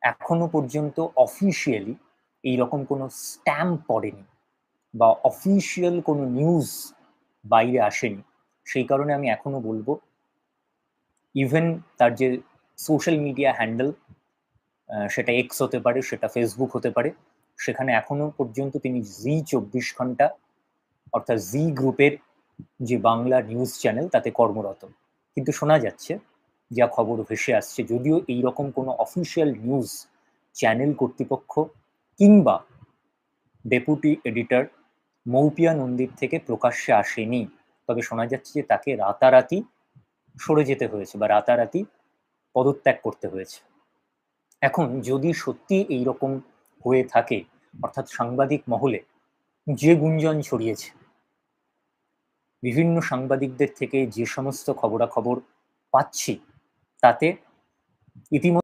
এখনো পর্যন্ত অফিসিয়ালি এইরকম কোনো স্ট্যাম্প পড়েনি বা অফিসিয়াল কোনো নিউজ বাইরে আসেনি। সেই কারণে আমি এখনো বলবো, ইভেন তার যে সোশ্যাল মিডিয়া হ্যান্ডেল, সেটা এক্স হতে পারে, সেটা ফেসবুক হতে পারে, সেখানে এখনো পর্যন্ত তিনি জি 24 ঘন্টা অর্থাৎ জি গ্রুপের যে বাংলা নিউজ চ্যানেল তাতে কর্মরত। কিন্তু শোনা যাচ্ছে, যা খবর ভেসে আসছে, যদিও এইরকম কোনো অফিসিয়াল নিউজ চ্যানেল কর্তৃপক্ষ কিংবা ডেপুটি এডিটর মৌপিয়া নন্দীর থেকে প্রকাশ্যে আসেনি, তবে শোনা যাচ্ছে যে তাকে রাতারাতি সরে যেতে হয়েছে বা রাতারাতি পদত্যাগ করতে হয়েছে। এখন যদি সত্যি এইরকম হয়ে থাকে, অর্থাৎ সাংবাদিক মহলে যে গুঞ্জন ছড়িয়েছে, বিভিন্ন সাংবাদিকদের থেকে যে সমস্ত খবরাখবর পাচ্ছি, তাতে ইতিমধ্যে